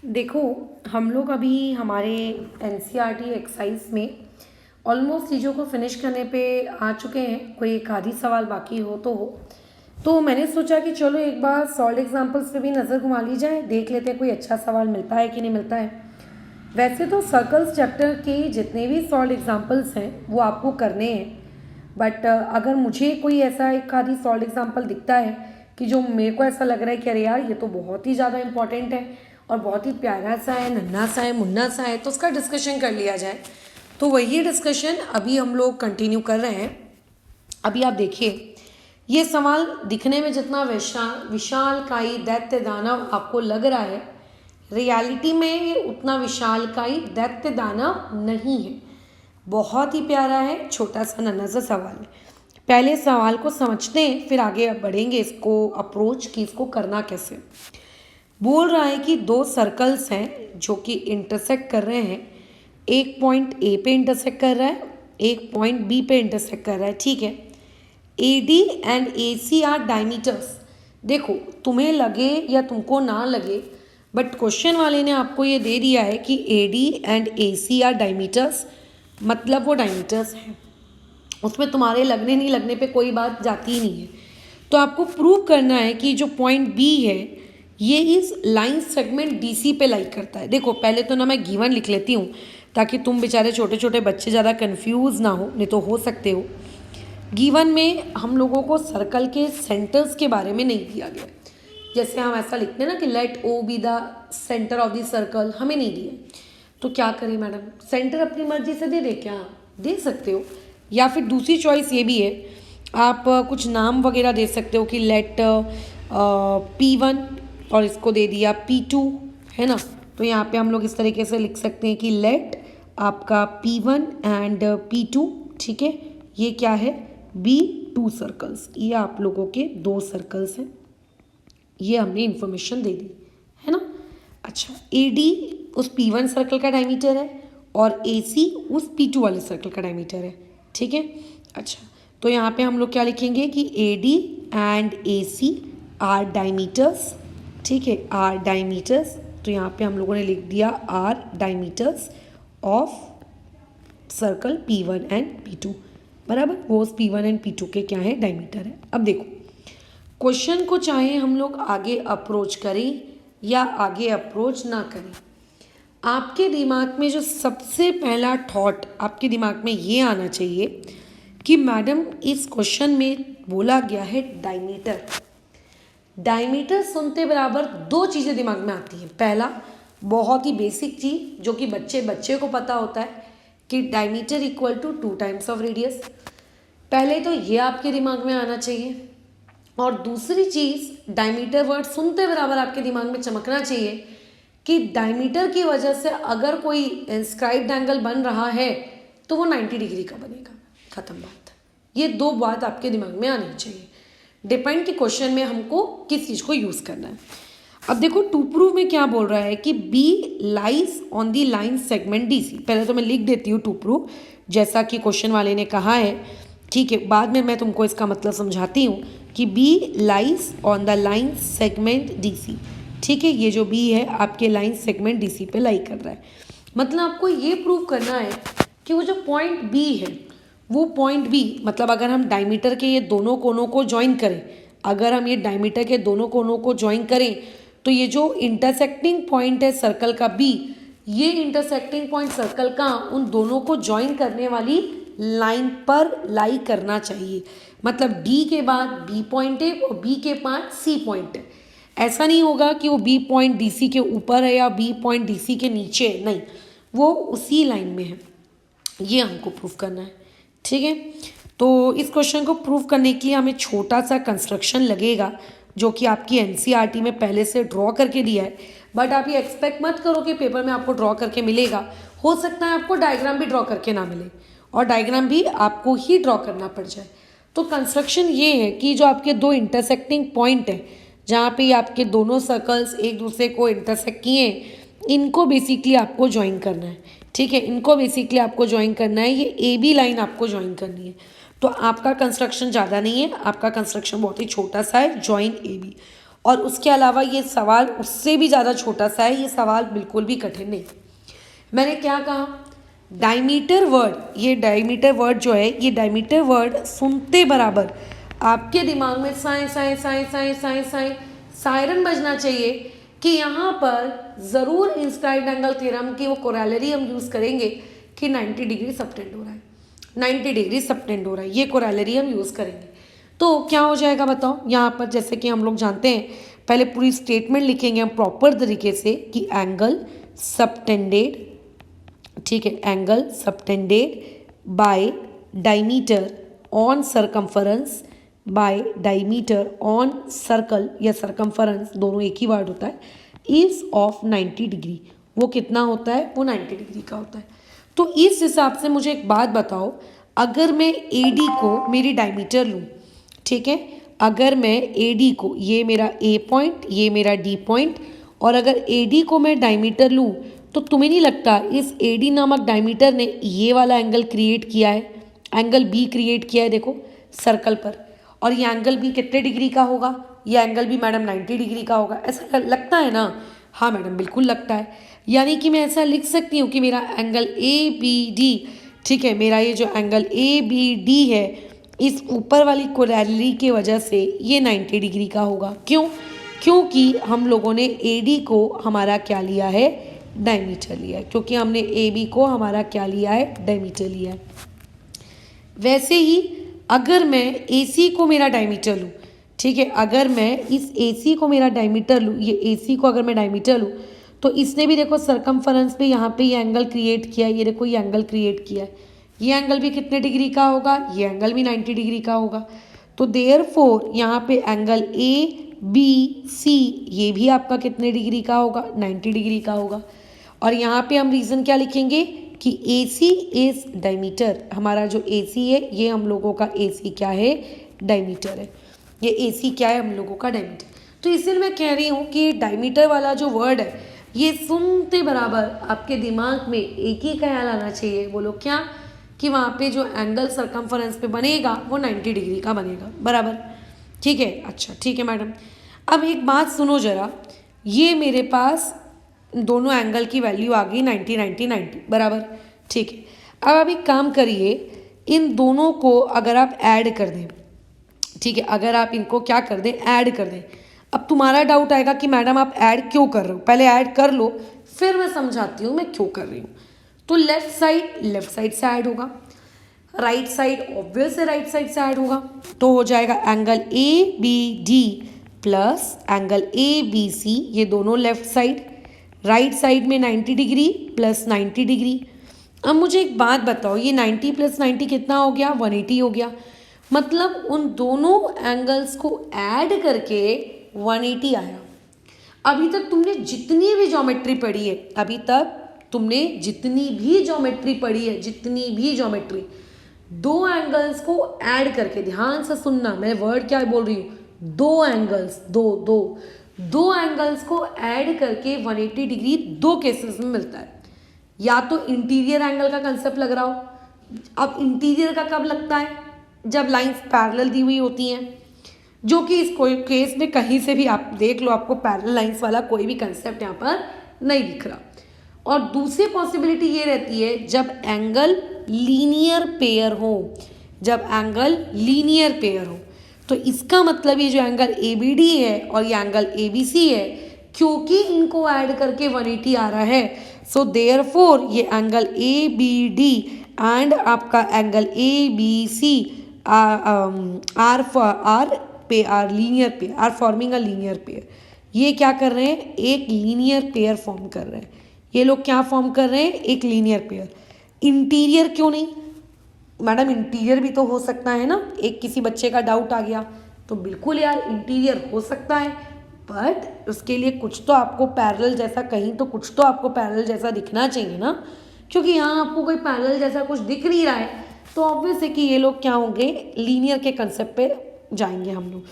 देखो, हम लोग अभी हमारे एनसीईआरटी एक्सरसाइज में ऑलमोस्ट चीज़ों को फिनिश करने पे आ चुके हैं। कोई एक आधी सवाल बाकी हो तो मैंने सोचा कि चलो एक बार सॉल्व एग्जाम्पल्स पे भी नज़र घुमा ली जाए, देख लेते हैं कोई अच्छा सवाल मिलता है कि नहीं मिलता है। वैसे तो सर्कल्स चैप्टर के जितने भी सॉल्व एग्जाम्पल्स हैं वो आपको करने हैं, बट अगर मुझे कोई ऐसा एक आधी सॉल्व एग्जाम्पल दिखता है कि जो मेरे को ऐसा लग रहा है कि अरे यार ये तो बहुत ही ज़्यादा इंपॉर्टेंट है और बहुत ही प्यारा सा है, नन्हा सा है, मुन्ना सा है, तो उसका डिस्कशन कर लिया जाए। तो वही डिस्कशन अभी हम लोग कंटिन्यू कर रहे हैं। अभी आप देखिए, ये सवाल दिखने में जितना विशालकाय दैत्य दानव आपको लग रहा है, रियलिटी में ये उतना विशालकाय दैत्य दानव नहीं है। बहुत ही प्यारा है, छोटा सा नन्हा सा सवाल है। पहले सवाल को समझते हैं, फिर आगे बढ़ेंगे इसको अप्रोच कि इसको करना कैसे। बोल रहा है कि दो सर्कल्स हैं जो कि इंटरसेक्ट कर रहे हैं। एक पॉइंट ए पे इंटरसेक्ट कर रहा है, एक पॉइंट बी पे इंटरसेक्ट कर रहा है, ठीक है। A D and A C are diameters. देखो, तुम्हें लगे या तुमको ना लगे, बट क्वेश्चन वाले ने आपको ये दे दिया है कि A D and A C are diameters, मतलब वो डायमीटर्स हैं, उसमें तुम्हारे लगने नहीं लगने पे कोई बात जाती ही नहीं है। तो आपको प्रूव करना है कि जो पॉइंट बी है ये इस लाइन सेगमेंट डी सी पे लाइक करता है। देखो, पहले तो ना मैं गिवन लिख लेती हूँ ताकि तुम बेचारे छोटे छोटे बच्चे ज़्यादा कंफ्यूज ना हो, नहीं तो हो सकते हो। गिवन में हम लोगों को सर्कल के सेंटर्स के बारे में नहीं दिया गया। जैसे हम ऐसा लिखते हैं ना कि let O be the centre of the circle, हमें नहीं दिए। तो क्या करें मैडम, सेंटर अपनी मर्जी से दे दे, क्या दे सकते हो। या फिर दूसरी चॉइस ये भी है, आप कुछ नाम वगैरह दे सकते हो कि लेट P1 और इसको दे दिया P2, है ना। तो यहाँ पे हम लोग इस तरीके से लिख सकते हैं कि लेट आपका P1 एंड P2, ठीक है। ये क्या है, B2 सर्कल्स, ये आप लोगों के दो सर्कल्स हैं। ये हमने इन्फॉर्मेशन दे दी, है ना। अच्छा, AD उस P1 सर्कल का डायमीटर है और AC उस P2 वाले सर्कल का डायमीटर है, ठीक है। अच्छा, तो यहाँ पे हम लोग क्या लिखेंगे कि AD and AC are diameters, ठीक है, आर डायमीटर्स। तो यहाँ पे हम लोगों ने लिख दिया are diameters of circle P1 and P2, बराबर। वो P1 एंड P2 के क्या है, डायमीटर है। अब देखो, क्वेश्चन को चाहे हम लोग आगे अप्रोच करें या आगे अप्रोच ना करें, आपके दिमाग में जो सबसे पहला थॉट आपके दिमाग में ये आना चाहिए कि मैडम इस क्वेश्चन में बोला गया है डायमीटर। डायमीटर सुनते बराबर दो चीज़ें दिमाग में आती हैं। पहला, बहुत ही बेसिक चीज़ जो कि बच्चे बच्चे को पता होता है कि diameter equal to 2 times of radius. पहले तो ये आपके दिमाग में आना चाहिए। और दूसरी चीज़, डायमीटर वर्ड सुनते बराबर आपके दिमाग में चमकना चाहिए कि डायमीटर की वजह से अगर कोई इंस्क्राइब्ड एंगल बन रहा है तो वो 90 डिग्री का बनेगा। ख़त्म बात। ये दो बात आपके दिमाग में आनी चाहिए, डिपेंड कि क्वेश्चन में हमको किस चीज़ को यूज़ करना है। अब देखो, टू प्रूव में क्या बोल रहा है कि B lies on the line segment D C. पहले तो मैं लिख देती हूँ टू प्रूव, जैसा कि क्वेश्चन वाले ने कहा है, ठीक है। बाद में मैं तुमको इसका मतलब समझाती हूँ कि B lies on the line segment D C, ठीक है। ये जो बी है आपके लाइन सेगमेंट डी सी पे लाई कर रहा है। मतलब आपको ये प्रूव करना है कि वो जो पॉइंट बी है, वो पॉइंट बी, मतलब अगर हम डायमीटर के ये दोनों कोनों को ज्वाइन करें, अगर हम ये डायमीटर के दोनों कोनों को ज्वाइन करें तो ये जो इंटरसेक्टिंग पॉइंट है सर्कल का बी, ये इंटरसेक्टिंग पॉइंट सर्कल का उन दोनों को ज्वाइन करने वाली लाइन पर लाई करना चाहिए। मतलब डी के बाद बी पॉइंट है और बी के बाद सी पॉइंट है। ऐसा नहीं होगा कि वो बी पॉइंट डी सी के ऊपर है या बी पॉइंट डी सी के नीचे है, नहीं, वो उसी लाइन में है। ये हमको प्रूव करना है, ठीक है। तो इस क्वेश्चन को प्रूव करने के लिए हमें छोटा सा कंस्ट्रक्शन लगेगा जो कि आपकी एनसीईआरटी में पहले से ड्रॉ करके दिया है, बट आप ये एक्सपेक्ट मत करो कि पेपर में आपको ड्रॉ करके मिलेगा। हो सकता है आपको डायग्राम भी ड्रॉ करके ना मिले और डायग्राम भी आपको ही ड्रॉ करना पड़ जाए। तो कंस्ट्रक्शन ये है कि जो आपके दो इंटरसेक्टिंग पॉइंट है, जहाँ पे आपके दोनों सर्कल्स एक दूसरे को इंटरसेक्ट किए, इनको बेसिकली आपको ज्वाइन करना है, ठीक है। इनको बेसिकली आपको ज्वाइन करना है, ये ए बी लाइन आपको ज्वाइन करनी है। तो आपका कंस्ट्रक्शन ज़्यादा नहीं है, आपका कंस्ट्रक्शन बहुत ही छोटा सा है, ज्वाइन ए बी। और उसके अलावा ये सवाल उससे भी ज़्यादा छोटा सा है, ये सवाल बिल्कुल भी कठिन नहीं। मैंने क्या कहा, डायमीटर वर्ड, ये डायमीटर वर्ड जो है, ये डायमीटर वर्ड सुनते बराबर आपके दिमाग में साए साए साए साए साए साए सायरन बजना चाहिए कि यहाँ पर ज़रूर इंस्क्राइब्ड एंगल थ्योरम की वो कोरोलरी हम यूज़ करेंगे कि 90 डिग्री सबटेंड हो रहा है, 90 डिग्री सबटेंड हो रहा है, ये कोरोलरी हम यूज़ करेंगे। तो क्या हो जाएगा बताओ, यहाँ पर जैसे कि हम लोग जानते हैं, पहले पूरी स्टेटमेंट लिखेंगे हम प्रॉपर तरीके से कि एंगल सबटेंडेड, ठीक है, angle subtended bye diameter on circumference, bye diameter on circle या सरकमफरेंस, दोनों एक ही वर्ड होता है, इज ऑफ 90 डिग्री। वो कितना होता है, वो 90 डिग्री का होता है। तो इस हिसाब से मुझे एक बात बताओ, अगर मैं AD को मेरी डायमीटर लूँ, ठीक है, अगर मैं AD को, ये मेरा A पॉइंट, ये मेरा D पॉइंट, और अगर AD को मैं डायमीटर लूँ, तो तुम्हें नहीं लगता इस AD नामक डायमीटर ने ये वाला एंगल क्रिएट किया है, एंगल B क्रिएट किया है, देखो सर्कल पर, और ये एंगल भी कितने डिग्री का होगा, ये एंगल भी मैडम 90 डिग्री का होगा, ऐसा लगता है ना? हाँ मैडम बिल्कुल लगता है। यानी कि मैं ऐसा लिख सकती हूँ कि मेरा एंगल ABD, ठीक है, मेरा ये जो एंगल ABD है, इस ऊपर वाली कोरोलरी की वजह से ये 90 डिग्री का होगा। क्यों? क्योंकि हम लोगों ने AD को हमारा क्या लिया है, डायमीटर लिया है, क्योंकि हमने AB को हमारा क्या लिया है, डायमीटर लिया है। वैसे ही अगर मैं AC को मेरा डायमीटर लूँ, ठीक है, अगर मैं इस AC को मेरा डायमीटर लूँ, ये AC को अगर मैं डायमीटर लूँ, तो इसने भी देखो सरकमफरेंस पे यहाँ पे ये एंगल क्रिएट किया है, ये देखो ये एंगल क्रिएट किया है, ये एंगल भी कितने डिग्री का होगा, ये एंगल भी 90 डिग्री का होगा। तो देयरफॉर यहाँ पे एंगल ABC ये भी आपका कितने डिग्री का होगा, 90 डिग्री का होगा। और यहाँ पे हम रीज़न क्या लिखेंगे कि AC इज डायमीटर, हमारा जो AC है ये हम लोगों का AC क्या है, डायमीटर है, ये AC क्या है, हम लोगों का डायमीटर। तो इसलिए मैं कह रही हूँ कि डायमीटर वाला जो वर्ड है, ये सुनते बराबर आपके दिमाग में एक ही ख्याल आना चाहिए, बोलो क्या, कि वहाँ पे जो एंगल सरकमफरेंस पे बनेगा वो 90 डिग्री का बनेगा, बराबर, ठीक है। अच्छा ठीक है मैडम, अब एक बात सुनो ज़रा, ये मेरे पास दोनों एंगल की वैल्यू आ गई 90 90 90, बराबर, ठीक है। अब आप एक काम करिए, इन दोनों को अगर आप ऐड कर दें, ठीक है, अगर आप इनको क्या कर दें, ऐड कर दें। अब तुम्हारा डाउट आएगा कि मैडम आप ऐड क्यों कर रहे हो, पहले ऐड कर लो फिर मैं समझाती हूँ मैं क्यों कर रही हूँ। तो लेफ्ट साइड से ऐड होगा, राइट साइड ऑब्वियस है राइट साइड से ऐड होगा, तो हो जाएगा angle ABD plus angle ABC, ये दोनों लेफ्ट साइड, राइट साइड में 90 डिग्री प्लस 90 डिग्री। अब मुझे एक बात बताओ, ये 90 प्लस 90 कितना हो गया, 180 हो गया, मतलब उन दोनों एंगल्स को ऐड करके 180 आया। अभी तक तुमने जितनी भी ज्योमेट्री पढ़ी है, अभी तक तुमने जितनी भी ज्योमेट्री पढ़ी है, जितनी भी ज्योमेट्री, दो एंगल्स को ऐड करके, ध्यान से सुनना मैं वर्ड क्या बोल रही हूँ, दो एंगल्स, दो एंगल्स को ऐड करके 180 डिग्री दो केसेस में मिलता है। या तो इंटीरियर एंगल का कंसेप्ट लग रहा हो, अब इंटीरियर का कब लगता है, जब लाइंस पैरेलल दी हुई होती हैं, जो कि इस कोई केस में कहीं से भी आप देख लो, आपको पैरेलल लाइंस वाला कोई भी कंसेप्ट यहाँ पर नहीं दिख रहा। और दूसरी पॉसिबिलिटी ये रहती है जब एंगल लीनियर पेयर हो, जब एंगल लीनियर पेयर हो, तो इसका मतलब ये जो एंगल ABD है और ये एंगल ABC है, क्योंकि इनको ऐड करके 180 आ रहा है, सो देयरफॉर ये एंगल ABD एंड आपका angle ABC are linear pair, are forming a linear pair. ये क्या कर रहे हैं, एक लीनियर पेयर फॉर्म कर रहे हैं, ये लोग क्या फॉर्म कर रहे हैं, एक लीनियर पेयर। इंटीरियर क्यों नहीं मैडम, इंटीरियर भी तो हो सकता है ना, एक किसी बच्चे का डाउट आ गया तो बिल्कुल यार इंटीरियर हो सकता है, बट उसके लिए कुछ तो आपको पैरेलल जैसा, कहीं तो कुछ तो आपको पैरेलल जैसा दिखना चाहिए ना, क्योंकि यहाँ आपको कोई पैरेलल जैसा कुछ दिख नहीं रहा है, तो ऑब्वियस है कि ये लोग क्या होंगे, लीनियर के कंसेप्ट पे जाएंगे हम लोग,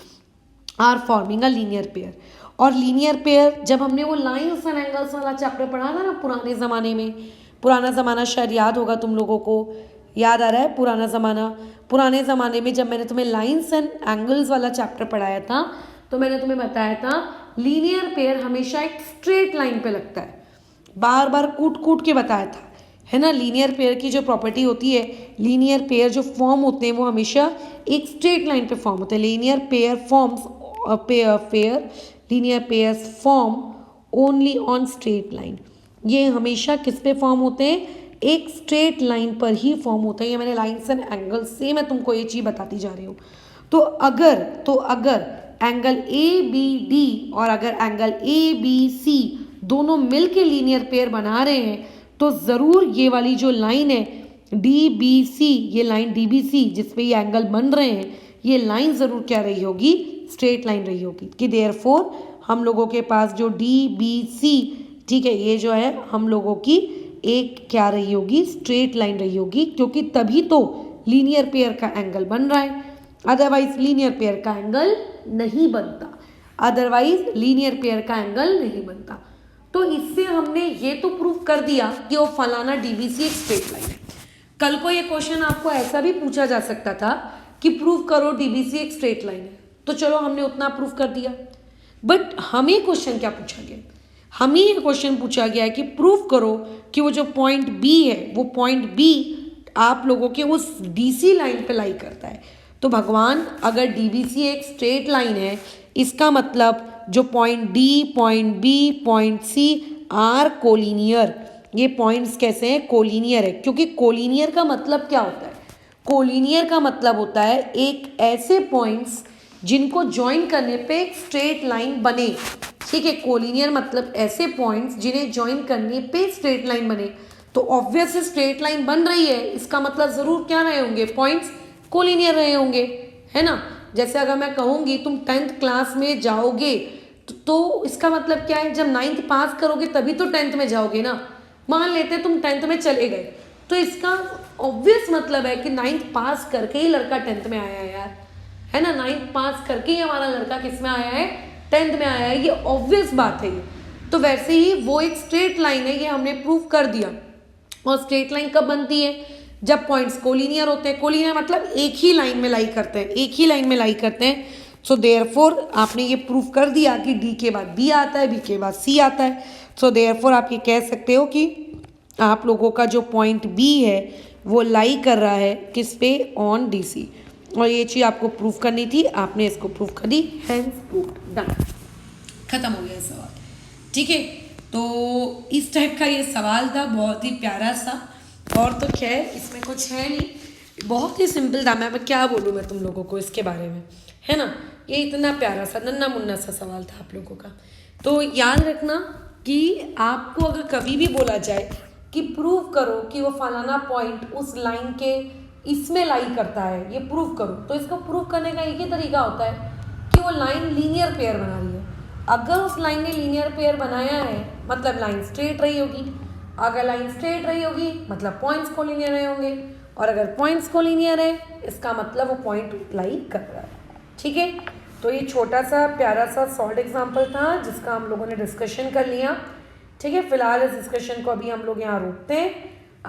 are forming a linear pair. और लीनियर पेयर जब हमने वो लाइंस एंड एंगल्स वाला चैप्टर पढ़ा था ना पुराने ज़माने में, पुराना ज़माना शायद याद होगा तुम लोगों को, याद आ रहा है पुराना ज़माना, पुराने ज़माने में जब मैंने तुम्हें लाइंस एंड एंगल्स वाला चैप्टर पढ़ाया था, तो मैंने तुम्हें बताया था लीनियर पेयर हमेशा एक स्ट्रेट लाइन पे लगता है, बार बार कूट कूट के बताया था, है ना। लीनियर पेयर की जो प्रॉपर्टी होती है, लीनियर पेयर जो फॉर्म होते हैं वो हमेशा एक स्ट्रेट लाइन पे फॉर्म होते हैं। Linear pair forms linear pairs form only on straight line. ये हमेशा किस पे फॉर्म होते हैं, एक स्ट्रेट लाइन पर ही फॉर्म होते हैं। ये मैंने लाइन्स एंड एंगल से मैं तुमको ये चीज़ बताती जा रही हूँ। तो अगर एंगल ए बी डी और अगर एंगल ए बी सी दोनों मिल के लीनियर पेयर बना रहे हैं तो ज़रूर ये वाली जो लाइन है डी बी सी, ये लाइन डी बी सी जिसपे ये एंगल बन रहे हैं, ये लाइन ज़रूर क्या रही होगी, स्ट्रेट लाइन रही होगी। कि देयरफॉर हम लोगों के पास जो डी बी सी, ठीक है, ये जो है हम लोगों की एक क्या रही होगी, स्ट्रेट लाइन रही होगी, क्योंकि तभी तो लीनियर पेयर का एंगल बन रहा है, अदरवाइज लीनियर पेयर का एंगल नहीं बनता, अदरवाइज लीनियर पेयर का एंगल नहीं बनता। तो इससे हमने ये तो प्रूव कर दिया कि वो फलाना डीबीसी एक स्ट्रेट लाइन है। कल को ये क्वेश्चन आपको ऐसा भी पूछा जा सकता था कि प्रूव करो डीबीसी एक स्ट्रेट लाइन है, तो चलो हमने उतना प्रूव कर दिया। बट हमें क्वेश्चन क्या पूछा गया, हमें ये क्वेश्चन पूछा गया है कि प्रूव करो कि वो जो पॉइंट बी है वो पॉइंट बी आप लोगों के उस डीसी लाइन पे लाई करता है। तो भगवान, अगर डीबीसी एक स्ट्रेट लाइन है, इसका मतलब जो point D, point B, point C are collinear. ये पॉइंट्स कैसे हैं, कोलिनियर है। क्योंकि कोलिनियर का मतलब क्या होता है, कोलिनियर का मतलब होता है एक ऐसे पॉइंट्स जिनको ज्वाइन करने पे एक स्ट्रेट लाइन बने। ठीक है, कोलिनियर मतलब ऐसे पॉइंट्स जिन्हें ज्वाइन करने पे स्ट्रेट लाइन बने। तो ऑब्वियस स्ट्रेट लाइन बन रही है, इसका मतलब ज़रूर क्या रहे होंगे, पॉइंट्स कोलिनियर रहे होंगे, है ना। जैसे अगर मैं कहूँगी तुम 10th क्लास में जाओगे तो इसका मतलब क्या है, जब 9th पास करोगे तभी तो 10th में जाओगे ना। मान लेते तुम 10th में चले गए तो इसका ऑब्वियस मतलब है कि 9th पास करके ही लड़का 10th में आया है यार, है ना। 9th पास करके ही हमारा लड़का किस में आया है, 10th में आया है, ये ऑब्वियस बात है ये। तो वैसे ही वो एक स्ट्रेट लाइन है, ये हमने प्रूव कर दिया। और स्ट्रेट लाइन कब बनती है, जब पॉइंट्स कोलिनियर होते हैं। कोलिनियर मतलब एक ही लाइन में लाई करते हैं, एक ही लाइन में लाई करते हैं। सो देयरफॉर आपने ये प्रूव कर दिया कि डी के बाद बी आता है, बी के बाद सी आता है। सो देयरफॉर आप ये कह सकते हो कि आप लोगों का जो पॉइंट बी है वो लाई कर रहा है किस पे, ऑन डी सी। और ये चीज़ आपको प्रूव करनी थी, आपने इसको प्रूव कर दी, हैंस प्रूव्ड, डन, खत्म हो गया सवाल। ठीक है, तो इस टाइप का ये सवाल था, बहुत ही प्यारा सा। और तो खैर इसमें कुछ है नहीं, बहुत ही सिंपल था। मैं क्या बोलूँ मैं तुम लोगों को इसके बारे में, है ना। ये इतना प्यारा सा नन्ना मुन्ना सा सवाल था आप लोगों का। तो याद रखना कि आपको अगर कभी भी बोला जाए कि प्रूव करो कि वो फलाना पॉइंट उस लाइन के इसमें लाई करता है, ये प्रूव करो, तो इसको प्रूव करने का एक ही तरीका होता है कि वो लाइन लीनियर पेयर बना रही है। अगर उस लाइन ने लीनियर पेयर बनाया है मतलब लाइन स्ट्रेट रही होगी, अगर लाइन स्ट्रेट रही होगी मतलब पॉइंट्स कोलिनियर रहे होंगे, और अगर पॉइंट्स कोलिनियर है इसका मतलब वो पॉइंट लाई कर रहा है। ठीक है, तो ये छोटा सा प्यारा सा सॉल्ड एग्जाम्पल था जिसका हम लोगों ने डिस्कशन कर लिया। ठीक है, फिलहाल इस डिस्कशन को अभी हम लोग यहाँ रोकते हैं